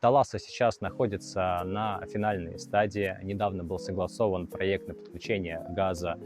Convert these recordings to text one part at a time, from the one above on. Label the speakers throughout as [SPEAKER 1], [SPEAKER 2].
[SPEAKER 1] Таласа сейчас находится на финальной стадии. Недавно был согласован проект на подключение газа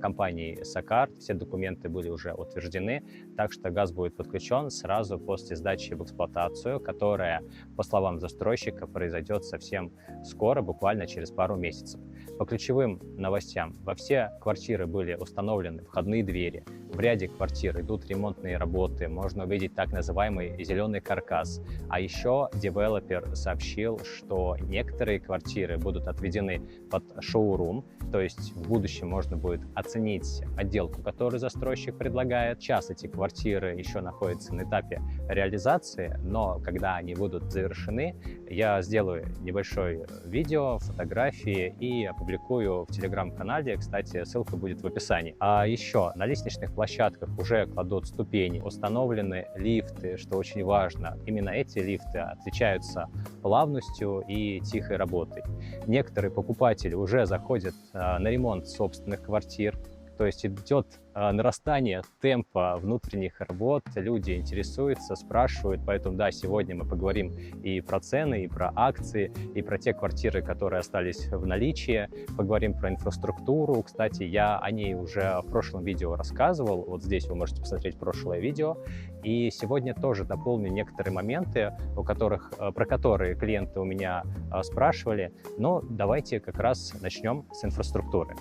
[SPEAKER 1] компании Сакар. Все документы были уже утверждены, так что газ будет подключен сразу после сдачи в эксплуатацию, которая, по словам застройщика, произойдет совсем скоро, буквально через пару месяцев. По ключевым новостям: во все квартиры были установлены входные двери. В ряде квартир идут ремонтные работы, можно увидеть так называемый зеленый каркас. А еще девелопер сообщил, что некоторые квартиры будут отведены под шоурум, то есть в будущем можно будет оценить отделку, которую застройщик предлагает. Сейчас эти квартиры еще находятся на этапе реализации, но когда они будут завершены, я сделаю небольшое видео, фотографии и опубликую в телеграм-канале. Кстати, ссылка будет в описании. А еще на лестничных площадках уже кладут ступени, установлены лифты, что очень важно. Именно эти лифты отличаются плавностью и тихой работой. Некоторые покупатели уже заходят на ремонт собственных квартир, то есть идет нарастание темпа внутренних работ, люди интересуются, спрашивают, поэтому да, сегодня мы поговорим и про цены, и про акции, и про те квартиры, которые остались в наличии, поговорим про инфраструктуру. Кстати, я о ней уже в прошлом видео рассказывал, вот здесь вы можете посмотреть прошлое видео, и сегодня тоже дополню некоторые моменты, про которые клиенты у меня спрашивали, но давайте как раз начнем с инфраструктуры.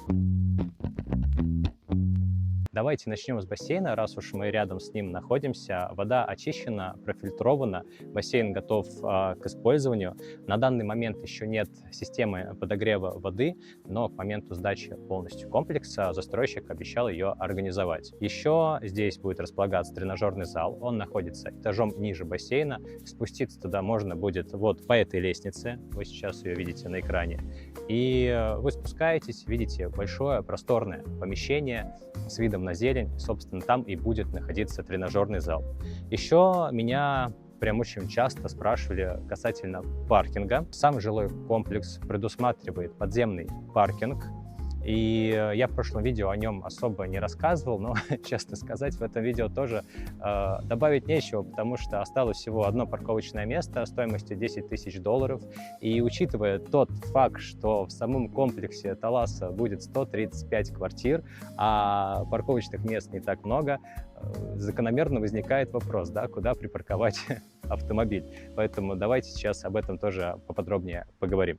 [SPEAKER 1] Давайте начнем с бассейна, раз уж мы рядом с ним находимся. Вода очищена, профильтрована, бассейн готов к использованию. На данный момент еще нет системы подогрева воды, но к моменту сдачи полностью комплекса застройщик обещал ее организовать. Еще здесь будет располагаться тренажерный зал, он находится этажом ниже бассейна. Спуститься туда можно будет вот по этой лестнице, вы сейчас ее видите на экране. И вы спускаетесь, видите большое просторное помещение с видом на зелень, собственно, там и будет находиться тренажерный зал. Еще меня прям очень часто спрашивали касательно паркинга. Сам жилой комплекс предусматривает подземный паркинг, и я в прошлом видео о нем особо не рассказывал, но, честно сказать, в этом видео тоже добавить нечего, потому что осталось всего одно парковочное место стоимостью $10 тысяч. И учитывая тот факт, что в самом комплексе Таласа будет 135 квартир, а парковочных мест не так много, закономерно возникает вопрос, да, куда припарковать автомобиль. Поэтому давайте сейчас об этом тоже поподробнее поговорим.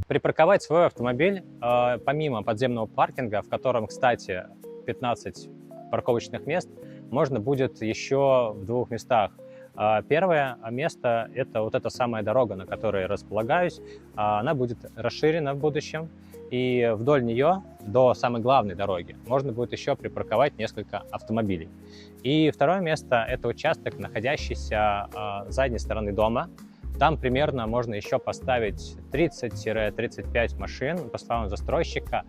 [SPEAKER 1] Припарковать свой автомобиль, помимо подземного паркинга, в котором, кстати, 15 парковочных мест, можно будет еще в двух местах. Первое место – это вот эта самая дорога, на которой я располагаюсь. Она будет расширена в будущем, и вдоль нее, до самой главной дороги, можно будет еще припарковать несколько автомобилей. И второе место – это участок, находящийся с задней стороны дома. Там примерно можно еще поставить 30-35 машин, по словам застройщика.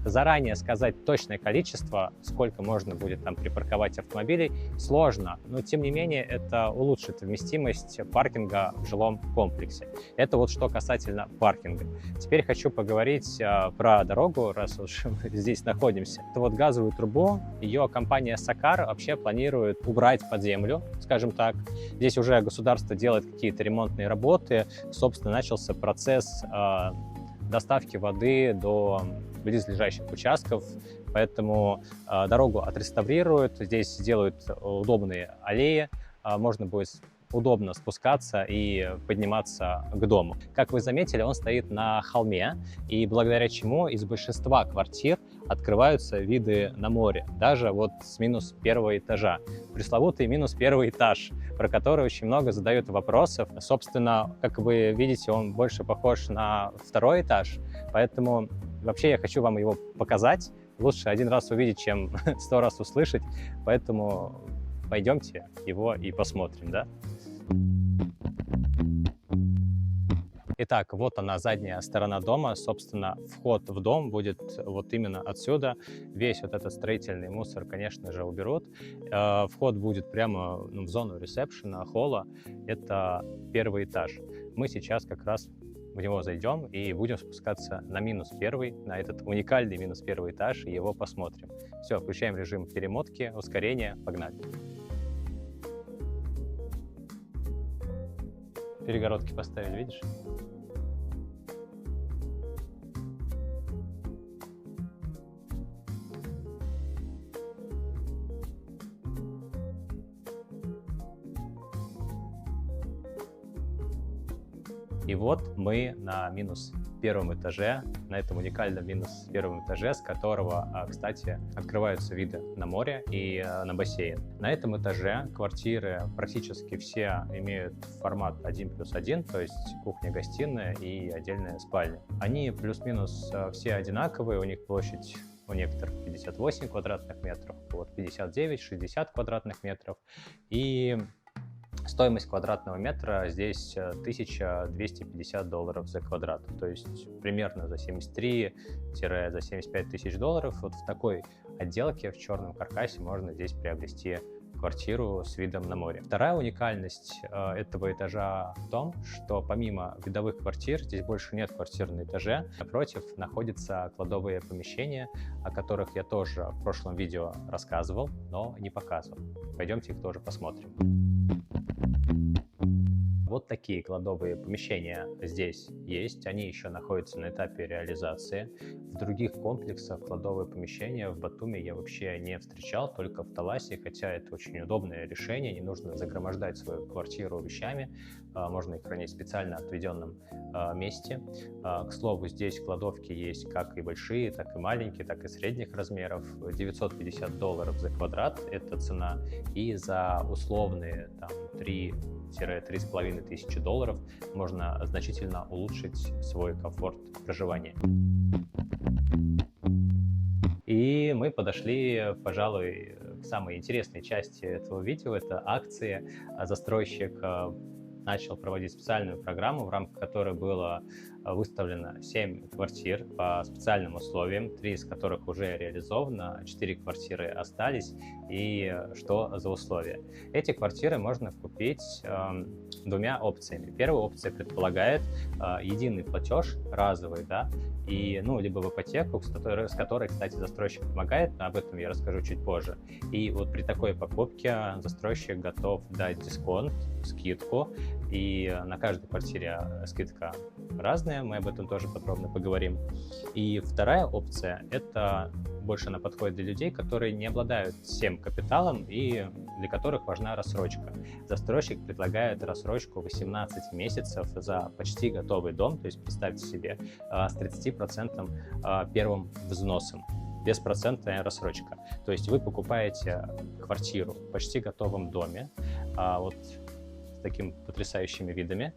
[SPEAKER 1] Заранее сказать точное количество, сколько можно будет там припарковать автомобилей, сложно, но тем не менее это улучшит вместимость паркинга в жилом комплексе. Это вот что касательно паркинга. Теперь хочу поговорить про дорогу, раз уж мы здесь находимся. Это вот газовую трубу, ее компания Сакар вообще планирует убрать под землю, скажем так. Здесь уже государство делает какие-то ремонтные работы, собственно, начался процесс доставки воды до близлежащих участков, поэтому дорогу отреставрируют, здесь сделают удобные аллеи, можно будет удобно спускаться и подниматься к дому. Как вы заметили, он стоит на холме, и благодаря чему из большинства квартир открываются виды на море, даже вот с минус первого этажа. Пресловутый минус первый этаж, про который очень много задают вопросов. Собственно, как вы видите, он больше похож на второй этаж, поэтому вообще я хочу вам его показать. Лучше один раз увидеть, чем 100 раз услышать, поэтому пойдемте его и посмотрим, да? Итак, вот она, задняя сторона дома. Собственно, вход в дом будет вот именно отсюда. Весь вот этот строительный мусор, конечно же, уберут. Вход будет прямо в зону ресепшена, холла. Это первый этаж. Мы сейчас как раз в него зайдем и будем спускаться на минус первый, на этот уникальный минус первый этаж, и его посмотрим. Все, включаем режим перемотки, ускорения, погнали. перегородки поставили, видишь? И вот мы на минус первом этаже, на этом уникальном минус первом этаже, с которого, кстати, открываются виды на море и на бассейн. На этом этаже квартиры практически все имеют формат 1+1, то есть кухня-гостиная и отдельная спальня. Они плюс-минус все одинаковые, у них площадь у некоторых 58 квадратных метров, вот 59, 60 квадратных метров. И стоимость квадратного метра здесь $1250 за квадрат, то есть примерно за 73-75 тысяч долларов. Вот в такой отделке в черном каркасе можно здесь приобрести квартиру с видом на море. Вторая уникальность этого этажа в том, что помимо видовых квартир, здесь больше нет квартир на этаже. Напротив находятся кладовые помещения, о которых я тоже в прошлом видео рассказывал, но не показывал. Пойдемте их тоже посмотрим. Вот такие кладовые помещения здесь есть, они еще находятся на этапе реализации. В других комплексах кладовые помещения в Батуми я вообще не встречал, только в Таласе, хотя это очень удобное решение, не нужно загромождать свою квартиру вещами, можно их хранить в специально отведенном месте. К слову, здесь кладовки есть как и большие, так и маленькие, так и средних размеров. $950 за квадрат – это цена, и за условные там 3-3,5 тысячи долларов можно значительно улучшить свой комфорт проживания. И мы подошли, пожалуй, к самой интересной части этого видео. Это акции. Застройщик начал проводить специальную программу, в рамках которой было выставлено 7 квартир по специальным условиям, 3 из которых уже реализовано, 4 квартиры остались. И что за условия? Эти квартиры можно купить двумя опциями. Первая опция предполагает единый платеж, разовый, да, и, либо в ипотеку, с которой, кстати, застройщик помогает, но об этом я расскажу чуть позже. И вот при такой покупке застройщик готов дать дисконт, скидку, и на каждой квартире скидка разная, мы об этом тоже подробно поговорим. И вторая опция – это больше она подходит для людей, которые не обладают всем капиталом и для которых важна рассрочка. Застройщик предлагает рассрочку 18 месяцев за почти готовый дом, то есть представьте себе, с 30% первым взносом. Беспроцентная рассрочка. То есть вы покупаете квартиру в почти готовом доме, вот с такими потрясающими видами,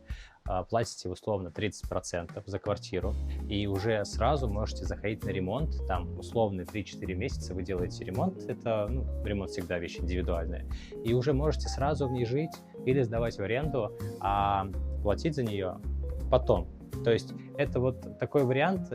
[SPEAKER 1] платите условно 30% за квартиру, и уже сразу можете заходить на ремонт, там условно 3-4 месяца вы делаете ремонт, это, ремонт всегда вещь индивидуальная, и уже можете сразу в ней жить или сдавать в аренду, а платить за нее потом. То есть это вот такой вариант,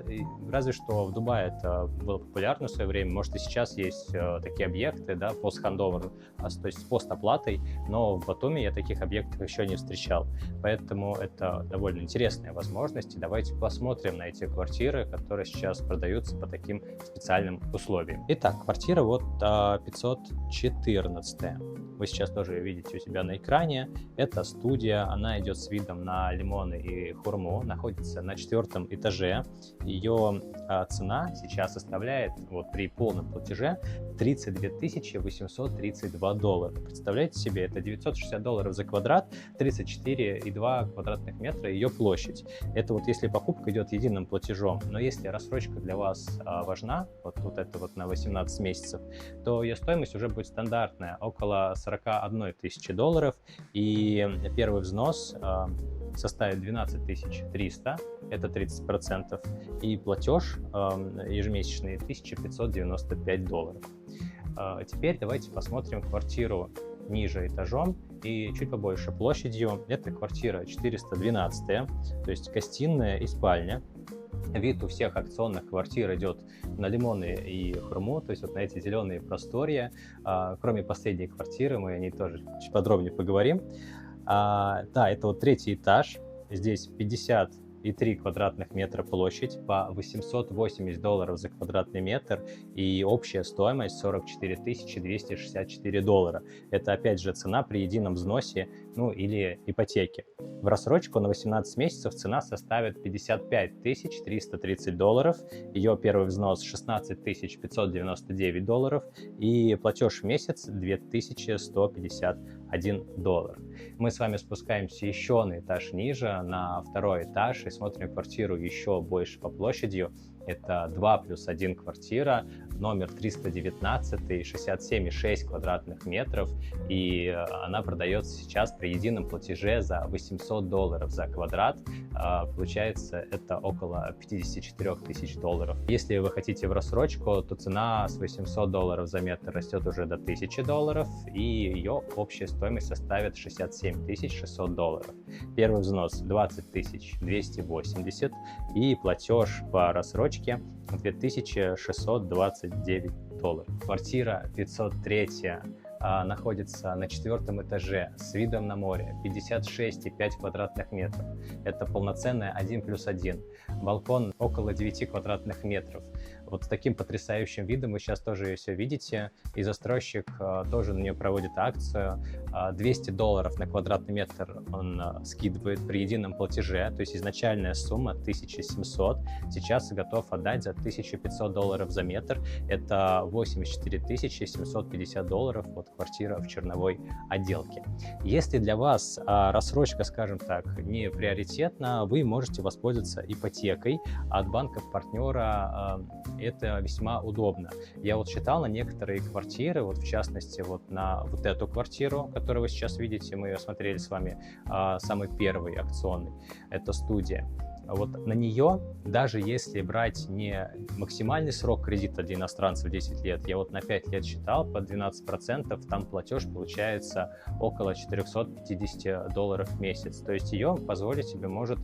[SPEAKER 1] разве что в Дубае это было популярно в свое время, может и сейчас есть такие объекты, да, пост-хандовер, то есть с постоплатой, но в Батуми я таких объектов еще не встречал, поэтому это довольно интересная возможность, и давайте посмотрим на эти квартиры, которые сейчас продаются по таким специальным условиям. Итак, квартира вот 514. Вы сейчас тоже видите у себя на экране. Это студия, она идет с видом на лимоны и хурму, находится на 4-м этаже. Ее цена сейчас составляет, вот при полном платеже, $32 832. Представляете себе, это $960 за квадрат, 34,2 квадратных метра ее площадь. Это вот если покупка идет единым платежом, но если рассрочка для вас важна, вот это вот на 18 месяцев, то ее стоимость уже будет стандартная, около 41 тысячи долларов, и первый взнос составит 12 300, это 30%, и платеж ежемесячный $1595. Теперь давайте посмотрим квартиру ниже этажом и чуть побольше площадью. Это квартира 412, то есть гостиная и спальня. Вид у всех акционных квартир идет на лимоны и хурму, то есть вот на эти зеленые просторья. Кроме последней квартиры, мы о ней тоже чуть подробнее поговорим. Да, это вот 3-й этаж. Здесь 50 2,3 квадратных метра площадь по $880 за квадратный метр и общая стоимость $44 264. Это опять же цена при едином взносе, ну или ипотеке. В рассрочку на 18 месяцев цена составит $55 330, ее первый взнос $16 599 и платеж в месяц $2151. Мы с вами спускаемся еще на этаж ниже, на второй этаж, и смотрим квартиру еще больше по площади. Это 2+1 квартира, номер 319, 67,6 квадратных метров, и она продается сейчас при едином платеже за $800 за квадрат. Получается, это около $54 тысяч. Если вы хотите в рассрочку, то цена с $800 за метр растет уже до $1000, и ее общая стоимость составит $67 600. Первый взнос $20 280 и платеж по рассрочке $2629. Квартира 503 находится на 4-м этаже с видом на море, 56,5 квадратных метров. Это полноценная 1+1. Балкон около 9 квадратных метров. Вот с таким потрясающим видом вы сейчас тоже все видите. И застройщик тоже на нее проводит акцию. $200 на квадратный метр он скидывает при едином платеже. То есть изначальная сумма 1700. Сейчас готов отдать за $1500 за метр. Это $84 750. Вот квартира в черновой отделке. Если для вас рассрочка, скажем так, не приоритетна, вы можете воспользоваться ипотекой от банка-партнера. Это весьма удобно. Я вот считал на некоторые квартиры, вот в частности вот на вот эту квартиру, которую вы сейчас видите, мы ее смотрели с вами, самый первый акционный, это студия. Вот на нее, даже если брать не максимальный срок кредита для иностранцев 10 лет, я вот на 5 лет считал, по 12%, там платеж получается около $450 в месяц. То есть ее позволить себе может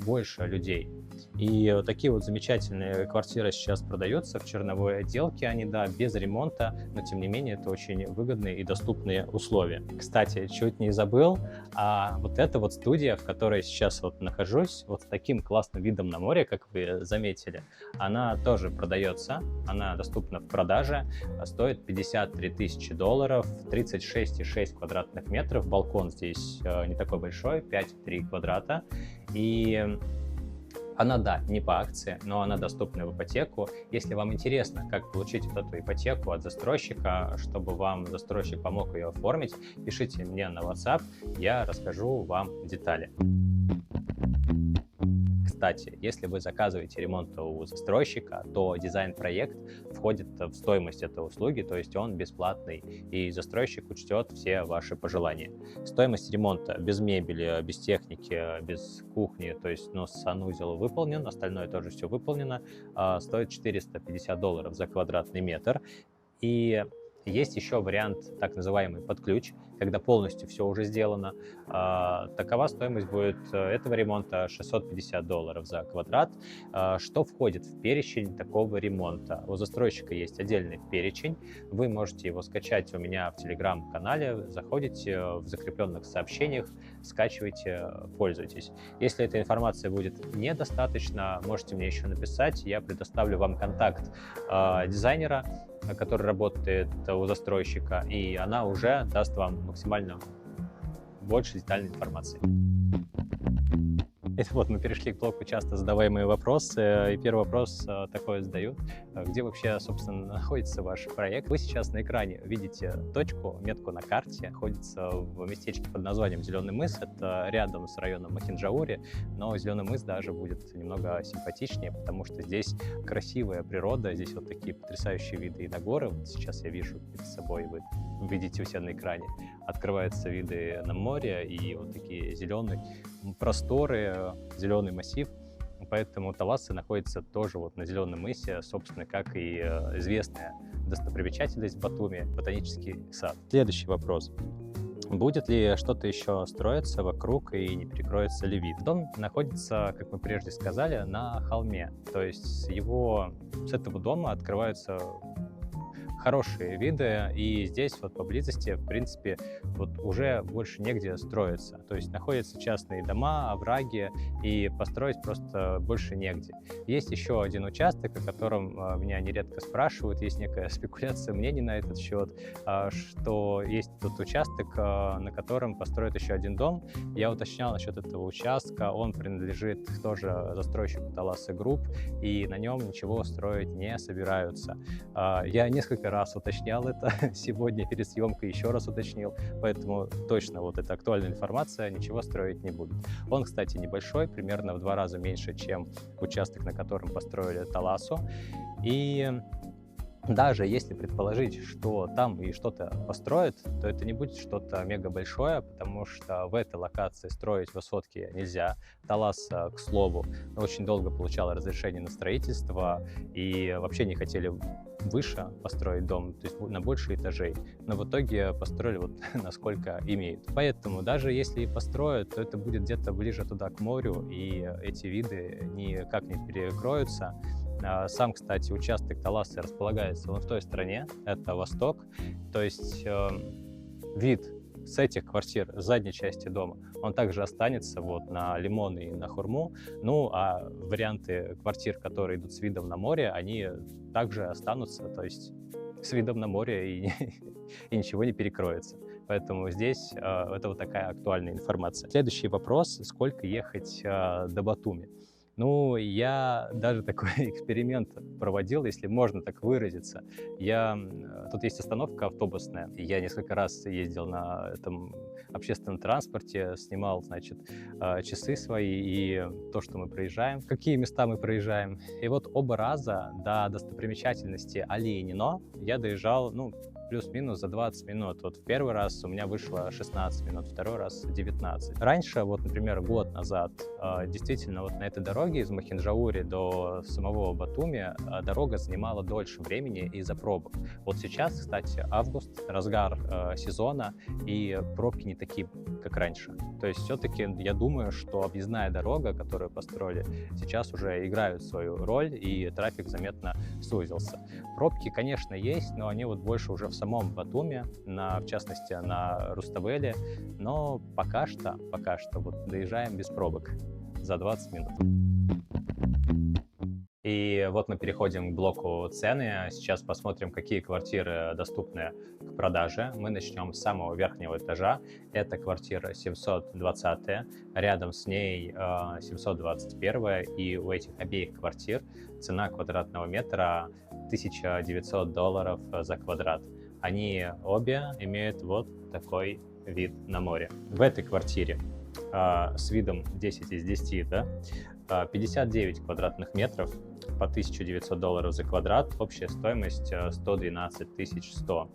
[SPEAKER 1] больше людей. И такие вот замечательные квартиры сейчас продаются в черновой отделке. Они, да, без ремонта, но тем не менее это очень выгодные и доступные условия. Кстати, чуть не забыл, вот эта вот студия, в которой сейчас вот нахожусь, вот с таким классным видом на море, как вы заметили, она тоже продается, она доступна в продаже, стоит $53 тысячи, 36,6 квадратных метров, балкон здесь не такой большой, 5,3 квадрата, и она, да, не по акции, но она доступна в ипотеку. Если вам интересно, как получить вот эту ипотеку от застройщика, чтобы вам застройщик помог ее оформить, пишите мне на WhatsApp, я расскажу вам детали. Кстати, если вы заказываете ремонт у застройщика, то дизайн-проект входит в стоимость этой услуги, то есть он бесплатный, и застройщик учтет все ваши пожелания. Стоимость ремонта без мебели, без техники, без кухни, то есть санузел выполнен, остальное тоже все выполнено, стоит $450 за квадратный метр. И есть еще вариант, так называемый под ключ, когда полностью все уже сделано. Такова стоимость будет этого ремонта $650 за квадрат. Что входит в перечень такого ремонта? У застройщика есть отдельный перечень. Вы можете его скачать у меня в телеграм-канале. Заходите в закрепленных сообщениях, скачивайте, пользуйтесь. Если эта информация будет недостаточно, можете мне еще написать. Я предоставлю вам контакт дизайнера, который работает у застройщика, и она уже даст вам максимально больше детальной информации. Это вот мы перешли к блоку часто задаваемые вопросы, и первый вопрос такой задают: где вообще, собственно, находится ваш проект? Вы сейчас на экране видите точку, метку на карте, находится в местечке под названием Зеленый мыс, это рядом с районом Махинджаури, но Зеленый мыс даже будет немного симпатичнее, потому что здесь красивая природа, здесь вот такие потрясающие виды и на горы, вот сейчас я вижу перед собой, вы видите у себя на экране, открываются виды на море и вот такие зеленые просторы, зеленый массив, поэтому Талассы находится тоже вот на Зеленом мысе, собственно, как и известная достопримечательность Батуми, ботанический сад. Следующий вопрос. Будет ли что-то еще строиться вокруг и не перекроется ли вид? Дом находится, как мы прежде сказали, на холме, то есть с этого дома открываются хорошие виды, и здесь вот поблизости, в принципе, вот уже больше негде строиться. То есть находятся частные дома, овраги, и построить просто больше негде. Есть еще один участок, о котором меня нередко спрашивают, есть некая спекуляция мнений на этот счет, что есть тот участок, на котором построят еще один дом. Я уточнял насчет этого участка, он принадлежит тоже застройщику Таласа Групп, и на нем ничего строить не собираются. Я несколько раз уточнял это, сегодня перед съемкой еще раз уточнил, поэтому точно вот эта актуальная информация, ничего строить не будут. Он, кстати, небольшой, примерно в 2 раза меньше, чем участок, на котором построили Таласу. И даже если предположить, что там и что-то построят, то это не будет что-то мега большое, потому что в этой локации строить высотки нельзя. Талас, к слову, очень долго получал разрешение на строительство и вообще не хотели выше построить дом, то есть на больше этажей, но в итоге построили вот насколько имеют. Поэтому даже если и построят, то это будет где-то ближе туда к морю, и эти виды никак не перекроются. Сам, кстати, участок Таласа располагается вон в той стороне, это восток, то есть вид с этих квартир, с задней части дома, он также останется вот на Лимон и на Хурму. Ну, а варианты квартир, которые идут с видом на море, они также останутся, то есть с видом на море и ничего не перекроется. Поэтому здесь это вот такая актуальная информация. Следующий вопрос: сколько ехать до Батуми? Ну, я даже такой эксперимент проводил, если можно так выразиться. Тут есть остановка автобусная, и я несколько раз ездил на этом общественном транспорте, снимал, значит, часы свои и то, что мы проезжаем, какие места мы проезжаем. И вот оба раза до достопримечательности Алиенино я доезжал, ну, плюс-минус за 20 минут. Вот в первый раз у меня вышло 16 минут, второй раз 19. Раньше, вот, например, год назад, действительно, вот на этой дороге из Махинджаури до самого Батуми дорога занимала дольше времени из-за пробок. Вот сейчас, кстати, август, разгар сезона, и пробки не такие, как раньше. То есть все-таки я думаю, что объездная дорога, которую построили, сейчас уже играют свою роль, и трафик заметно сузился. Пробки, конечно, есть, но они вот больше уже в самом Батуми, в частности на Руставели, но пока что вот доезжаем без пробок за 20 минут. И вот мы переходим к блоку цены. Сейчас посмотрим, какие квартиры доступны к продаже. Мы начнем с самого верхнего этажа. Это квартира 720, рядом с ней 721, и у этих обеих квартир цена квадратного метра $1900 за квадрат. Они обе имеют вот такой вид на море. В этой квартире с видом 10 из 10, да, 59 квадратных метров по $1900 за квадрат, общая стоимость 112 100.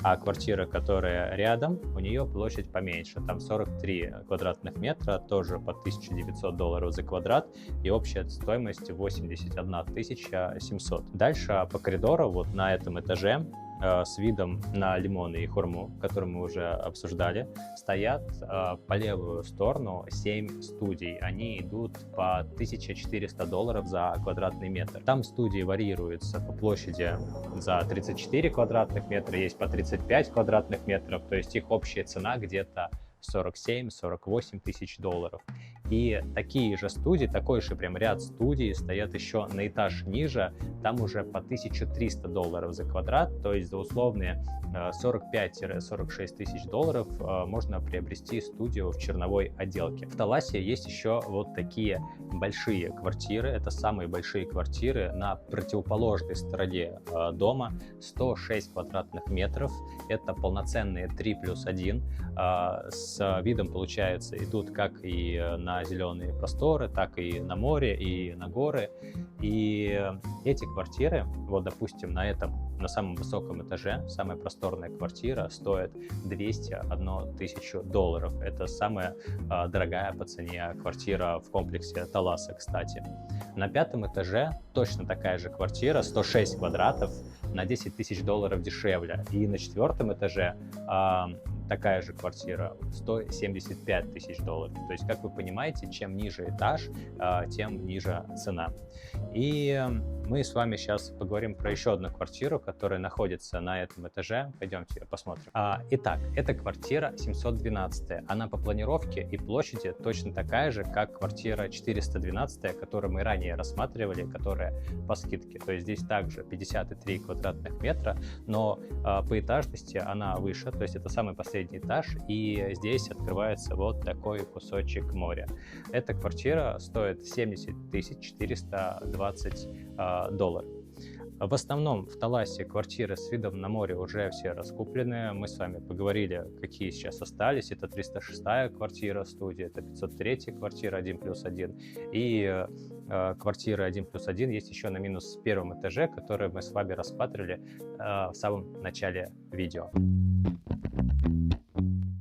[SPEAKER 1] А квартира, которая рядом, у нее площадь поменьше, там 43 квадратных метра, тоже по $1900 за квадрат, и общая стоимость 81 700. Дальше по коридору, вот на этом этаже, с видом на Лимон и Хурму, который мы уже обсуждали, стоят по левую сторону 7 студий. Они идут по $1400 за квадратный метр. Там студии варьируются по площади за 34 квадратных метра, есть по 35 квадратных метров, то есть их общая цена где-то 47-48 тысяч долларов. И такие же студии, такой же прям ряд студий стоят еще на этаж ниже, там уже по $1300 за квадрат, то есть за условные 45-46 тысяч долларов можно приобрести студию в черновой отделке. В Таласе есть еще вот такие большие квартиры, это самые большие квартиры на противоположной стороне дома, 106 квадратных метров, это полноценные 3+1, с видом, получается, идут как и на зеленые просторы, так и на море, и на горы. И эти квартиры, вот, допустим, на самом высоком этаже, самая просторная квартира стоит $201 000. Это самая дорогая по цене квартира в комплексе Таласа, кстати. На 5-м этаже точно такая же квартира, 106 квадратов, на $10 000 дешевле. И на 4-м этаже такая же квартира, 175 тысяч долларов. То есть, как вы понимаете, чем ниже этаж, тем ниже цена. И мы с вами сейчас поговорим про еще одну квартиру, которая находится на этом этаже. Пойдемте посмотрим. Итак, это квартира 712. Она по планировке и площади точно такая же, как квартира 412, которую мы ранее рассматривали, которая по скидке. То есть здесь также 53 квадратных метра, но по этажности она выше, то есть это самый последний этаж, и здесь открывается вот такой кусочек моря. Эта квартира стоит 70 420 долларов. В основном в Таласе квартиры с видом на море уже все раскуплены. Мы с вами поговорили, какие сейчас остались. Это 306-я квартира студии, это 503-я квартира 1+1. И квартира 1+1 есть еще на минус первом этаже, которые мы с вами рассматривали в самом начале видео.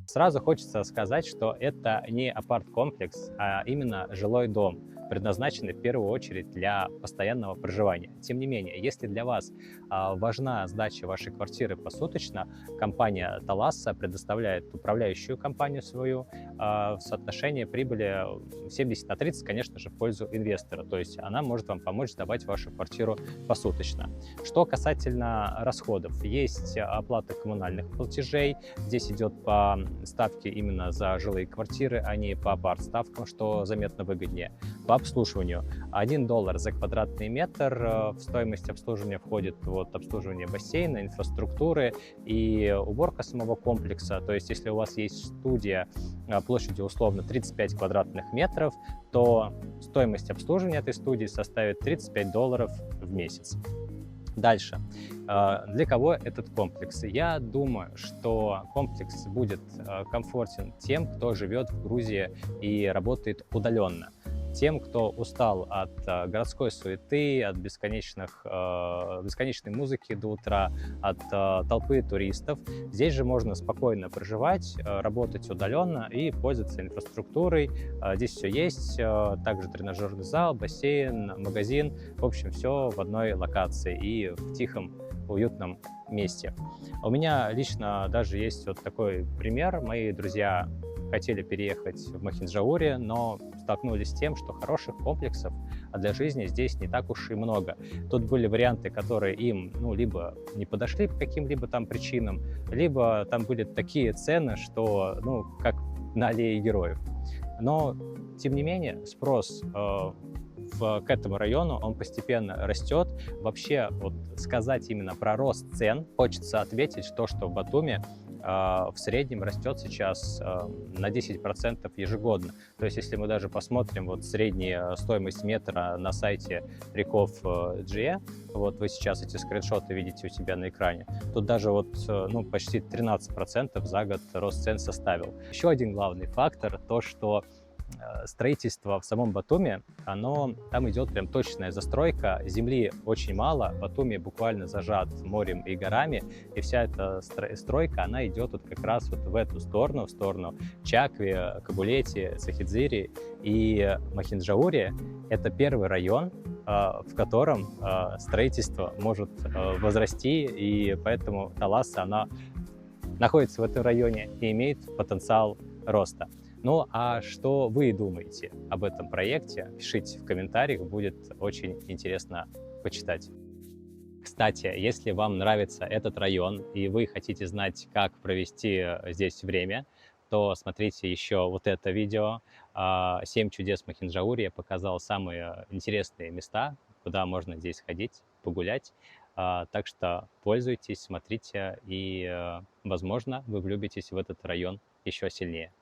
[SPEAKER 1] Сразу хочется сказать, что это не апарт-комплекс, а именно жилой дом, предназначенный в первую очередь для постоянного проживания. Тем не менее, если для вас важна сдача вашей квартиры посуточно, компания Таласа предоставляет управляющую компанию свою в соотношении прибыли 70/30, конечно же, в пользу инвестора. То есть она может вам помочь сдавать вашу квартиру посуточно. Что касательно расходов, есть оплата коммунальных платежей. Здесь идет по ставке именно за жилые квартиры, а не по апарт-ставкам, что заметно выгоднее. По обслуживанию $1 за квадратный метр. В стоимость обслуживания входит вот обслуживание бассейна, инфраструктуры и уборка самого комплекса. То есть если у вас есть студия площадью условно 35 квадратных метров, то стоимость обслуживания этой студии составит $35 в месяц. Дальше. Для кого этот комплекс? Я думаю, что комплекс будет комфортен тем, кто живет в Грузии и работает удаленно. Тем, кто устал от городской суеты, от бесконечной музыки до утра, от толпы туристов. Здесь же можно спокойно проживать, работать удаленно и пользоваться инфраструктурой. Здесь все есть, также тренажерный зал, бассейн, магазин. В общем, все в одной локации и в тихом, уютном месте. У меня лично даже есть вот такой пример. Мои друзья хотели переехать в Махинджауре, но столкнулись с тем, что хороших комплексов для жизни здесь не так уж и много. Тут были варианты, которые им либо не подошли по каким-либо там причинам, либо там были такие цены, что, как на аллее героев. Но, тем не менее, спрос к этому району, он постепенно растет. Вообще, вот сказать именно про рост цен, хочется ответить, что в Батуми в среднем растет сейчас на 10% ежегодно. То есть, если мы даже посмотрим вот средняя стоимость метра на сайте Риков.GE, вот вы сейчас эти скриншоты видите у себя на экране, тут даже вот почти 13% за год рост цен составил. Еще один главный фактор, то, что строительство в самом Батуми, там идет прям точная застройка, земли очень мало, Батуми буквально зажат морем и горами, и вся эта стройка, она идет вот как раз вот в эту сторону, в сторону Чакви, Кабулети, Сахидзири и Махинджаури. Это первый район, в котором строительство может возрасти, и поэтому Таласа, она находится в этом районе и имеет потенциал роста. Ну, а что вы думаете об этом проекте? Пишите в комментариях, будет очень интересно почитать. Кстати, если вам нравится этот район и вы хотите знать, как провести здесь время, то смотрите еще вот это видео «7 чудес Махинджаури». Я показал самые интересные места, куда можно здесь ходить, погулять. Так что пользуйтесь, смотрите, и, возможно, вы влюбитесь в этот район еще сильнее.